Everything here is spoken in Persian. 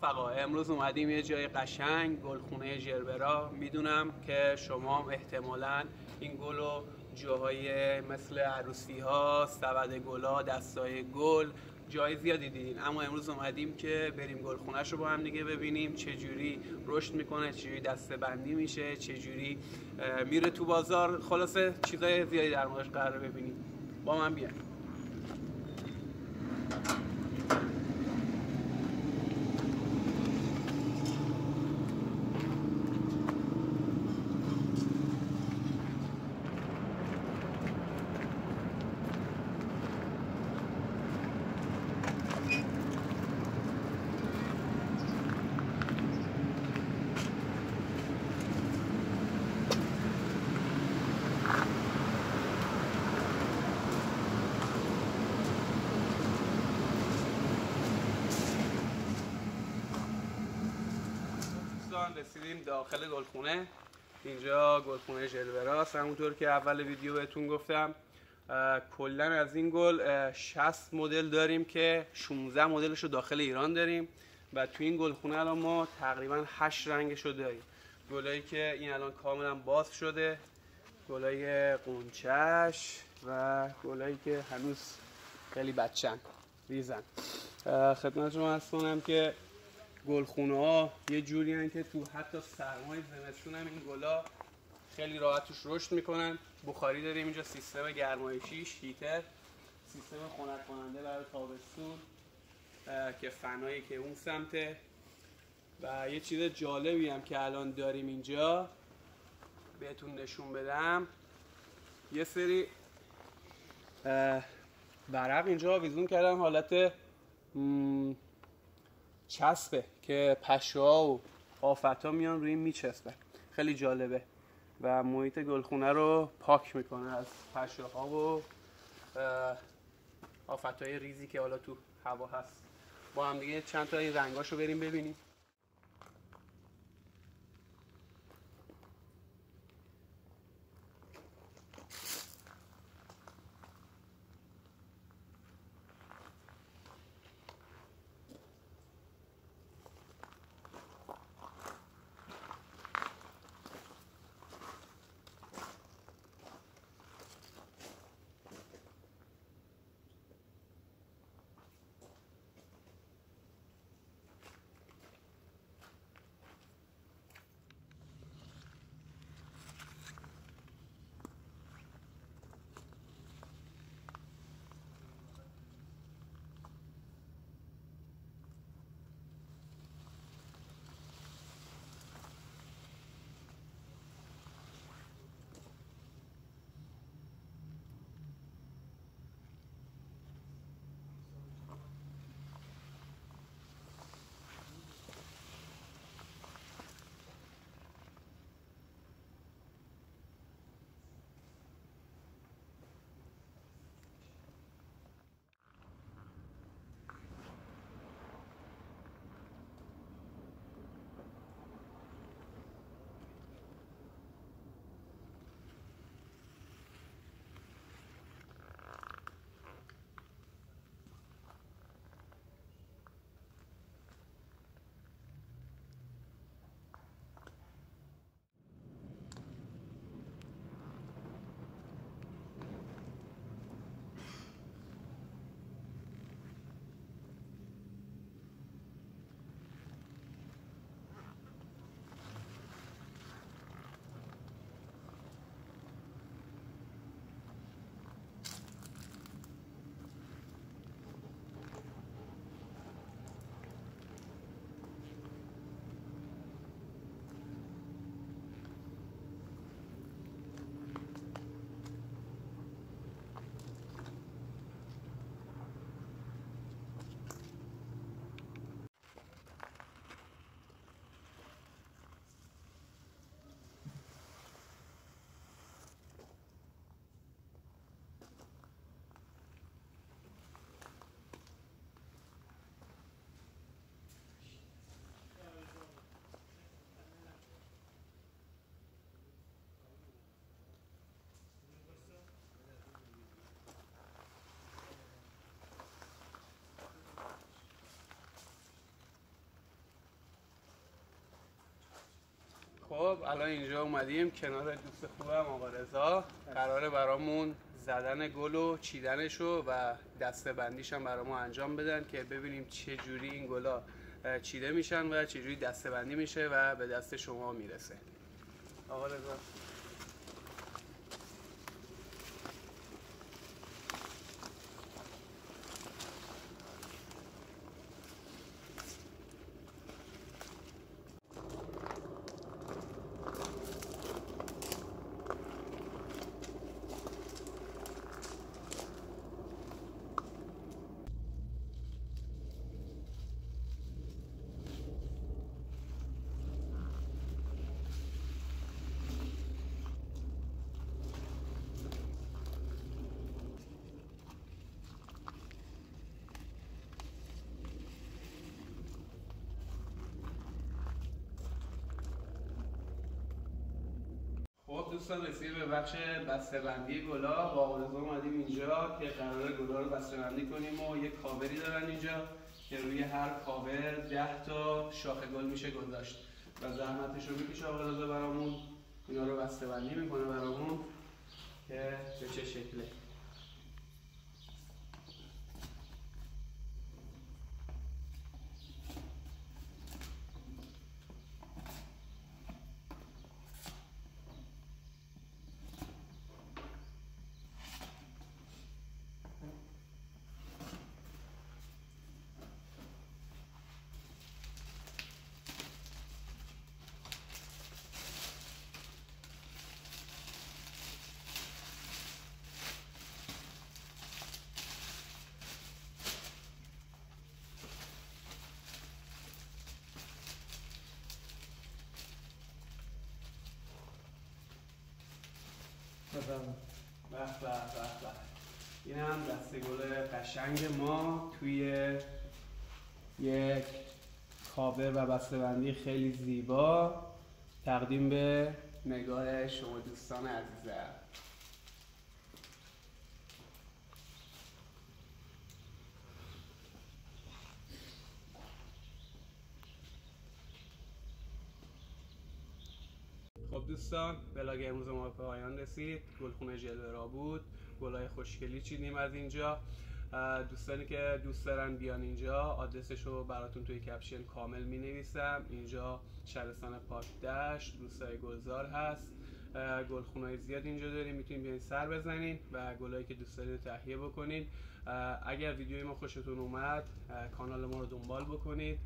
رفقا، امروز اومدیم یه جای قشنگ، گلخونه ژربرا. میدونم که شما احتمالاً این گل رو جاهای مثل عروسی ها، سبد گلا، دستای گل، جای زیادی دیدین، اما امروز اومدیم که بریم گلخونه‌ش رو با هم دیگه ببینیم چجوری رشد میکنه، چجوری دسته بندی میشه، چجوری میره تو بازار. خلاصه چیزای زیادی در موردش قراره ببینیم. با من بیاین. رسیدیم داخل گلخونه. اینجا گلخونه ژربراست، همونطور که اول ویدیو بهتون گفتم. کلا از این گل 60 مدل داریم که 16 مدلش رو داخل ایران داریم و تو این گلخونه الان ما تقریبا 8 رنگش رو داریم. گلایی که این الان کاملا باز شده، گلای قونچش و گلایی که هنوز خیلی بچن ریزن. خدمتتون عرض کنم که گلخونه ها یه جوری هن که تو حتی سرمای زمستون هم این گلا خیلی راحت توش رشد میکنن. بخاری داریم اینجا، سیستم گرمایشی، هیتر، سیستم خنک کننده برای تابستون که فنایی که اون سمته. و یه چیز جالبی هم که الان داریم اینجا بهتون نشون بدم، یه سری برق اینجا آویزون کردم، حالت چسبه که پشه‌ها و آفت‌ها میان روی این میچسبه. خیلی جالبه و محیط گلخونه رو پاک میکنه از پشه‌ها و آفت‌های ریزی که حالا تو هوا هست. با هم دیگه چند تا این رنگاشو بریم ببینیم. خب الان اینجا اومدیم کنار دوست خوبم آقا رضا. قراره برامون زدن گل و چیدنشو و دسته بندیش هم برامون انجام بدن که ببینیم چه جوری این گلا چیده میشن و چه جوری دسته بندی میشه و به دست شما میرسه. آقا رضا خب دوستان رسیدیم به بخش بسته‌بندی گلا. با آقا رضا اومدیم اینجا که قراره گلا رو بسته‌بندی کنیم و یک کاوری دارن اینجا که روی هر کاور 10 تا شاخه گل میشه گذاشت و زحمتش رو میکشه آقا رضا برامون اینا رو بسته‌بندی میکنه برامون که به چه شکله. به به به به. این هم دسته گل قشنگ ما توی یک کاور و بسته‌بندی خیلی زیبا تقدیم به نگاه شما دوستان عزیزم. خب دوستان ولاگ امروز ما به پایان رسید. گلخونه ژلورا بود، گلای خوشگلی چیدیم از اینجا. دوستانی که دوست دارن بیان اینجا آدرسش رو براتون توی کپشن کامل می نویسم. اینجا شهرستان پاک دشت روستای گلزار هست. گلخونه‌های زیاد اینجا داریم، میتونید بیاین سر بزنین و گلایی که دوست دارید تهیه بکنین. اگر ویدیوی ما خوشتون اومد کانال ما رو دنبال بکنید